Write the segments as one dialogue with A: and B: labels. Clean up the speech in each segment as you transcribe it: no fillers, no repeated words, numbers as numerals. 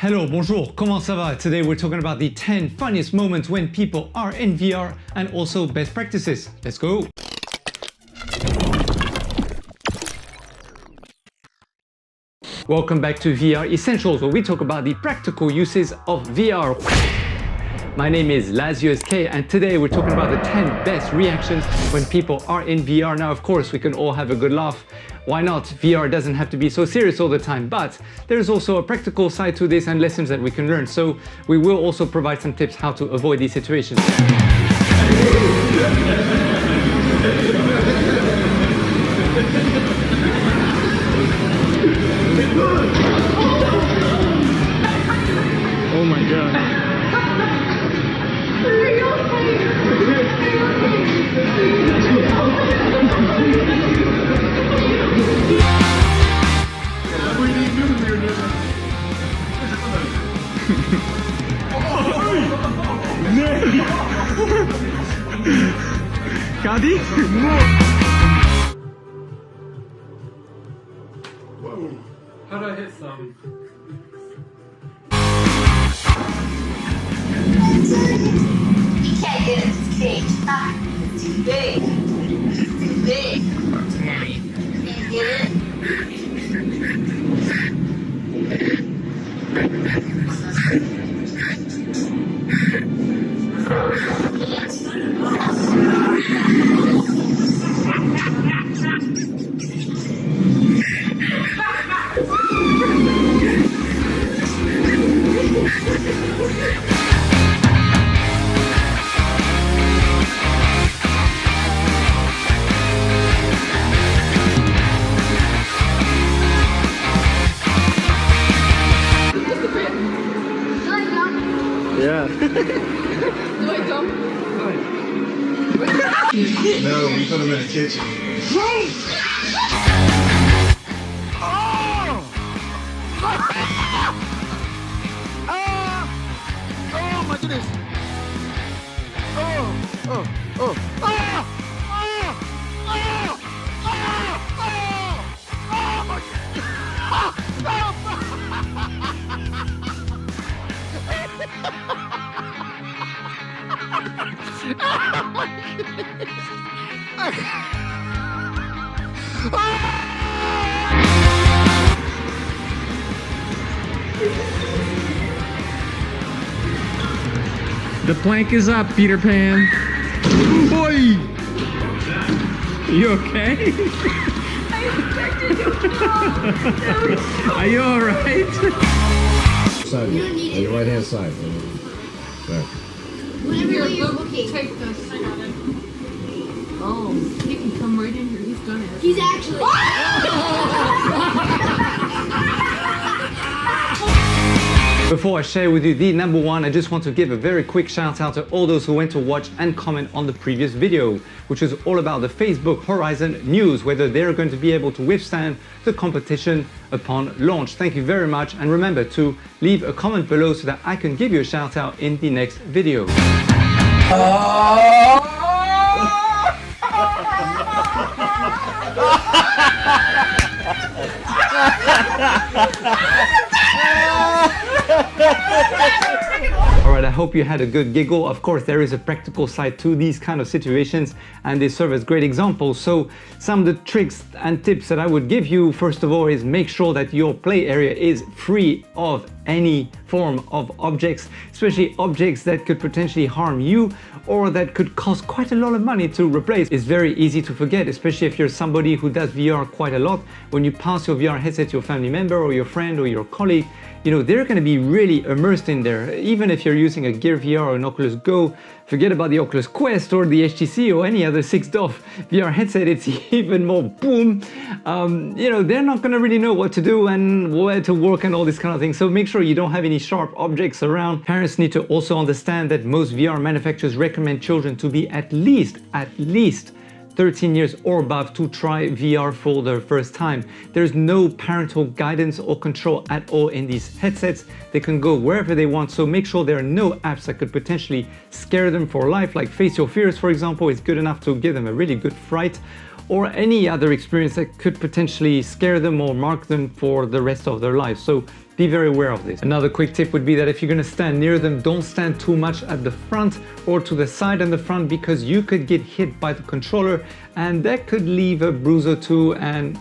A: Hello, bonjour, comment ça va? Today we're talking about the 10 funniest moments when people are in VR and also best practices. Let's go! Welcome back to VR Essentials, where we talk about the practical uses of VR. My name is LazUSK, and today we're talking about the 10 best reactions when people are in VR. Now, of course, we can all have a good laugh. Why not? VR doesn't have to be so serious all the time, but there's also a practical side to this and lessons that we can learn. So we will also provide some tips how to avoid these situations. Oh my God. Kadi?
B: Whoa. How do I hit some?
C: You can't get into the cage. It's too big. It's too big. Can't get it.
A: Yeah.
D: Do I jump?
B: No, we put them in the kitchen.
E: Oh my goodness!
A: The plank is up, Peter Pan. Boy! You okay?
D: I expected you to fall.
A: Are you alright?
F: Side, on your right hand side. There.
C: Whenever
D: Here,
C: you're
D: look,
C: looking,
D: take this. I got it. Oh, he can come right in here. He's done it.
C: he's actually.
A: Before I share with you the number one, I just want to give a very quick shout out to all those who went to watch and comment on the previous video, which is all about the Facebook Horizon news, whether they're going to be able to withstand the competition upon launch. Thank you very much, and remember to leave a comment below so that I can give you a shout out in the next video. Alright, I hope you had a good giggle. Of course, there is a practical side to these kind of situations, and they serve as great examples. So some of the tricks and tips that I would give you, first of all, is make sure that your play area is free of any form of objects, especially objects that could potentially harm you or that could cost quite a lot of money to replace. It's very easy to forget, especially if you're somebody who does VR quite a lot. When you pass your VR headset to your family member or your friend or your colleague, you know, they're going to be really immersed in there. Even if you're using a Gear VR or an Oculus Go, forget about the Oculus Quest or the HTC or any other $6 VR headset, it's even more boom. You know, they're not going to really know what to do and where to work and all this kind of thing. So make sure you don't have any sharp objects around. Parents need to also understand that most VR manufacturers recommend children to be at least 13 years or above to try VR for the first time. There's no parental guidance or control at all in these headsets. They can go wherever they want, so make sure there are no apps that could potentially scare them for life, like Face Your Fears, for example, is good enough to give them a really good fright. or any other experience that could potentially scare them or mark them for the rest of their lives. So be very aware of this. Another quick tip would be that if you're going to stand near them, don't stand too much at the front or to the side and the front, because you could get hit by the controller and that could leave a bruise or two. And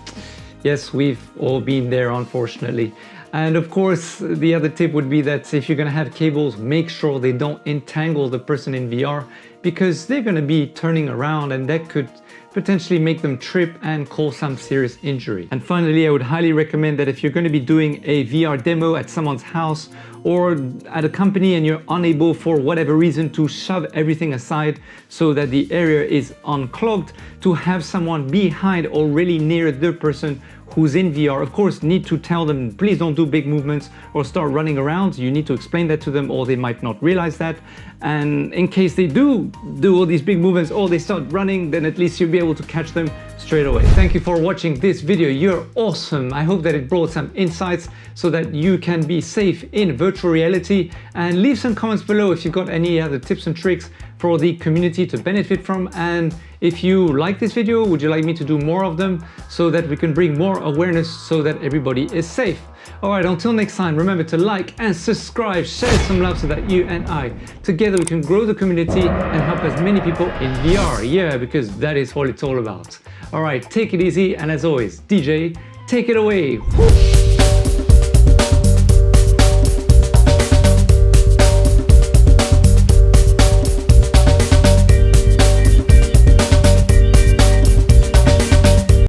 A: yes, we've all been there, unfortunately. And of course, the other tip would be that if you're going to have cables, make sure they don't entangle the person in VR, because they're going to be turning around and that could potentially make them trip and cause some serious injury. And finally, I would highly recommend that if you're going to be doing a VR demo at someone's house or at a company and you're unable for whatever reason to shove everything aside so that the area is unclogged, to have someone behind or really near the person who's in VR. Of course, need to tell them, please don't do big movements or start running around. You need to explain that to them, or they might not realize that. And in case they do all these big movements or they start running, then at least you'll be able to catch them straight away. Thank you for watching this video. You're awesome. I hope that it brought some insights so that you can be safe in virtual reality. And leave some comments below if you've got any other tips and tricks for the community to benefit from. And if you like this video, would you like me to do more of them so that we can bring more awareness so that everybody is safe? All right, until next time, remember to like and subscribe, share some love so that you and I, together we can grow the community and help as many people in VR. Yeah, because that is what it's all about. All right, take it easy. And as always, DJ, take it away. Woo!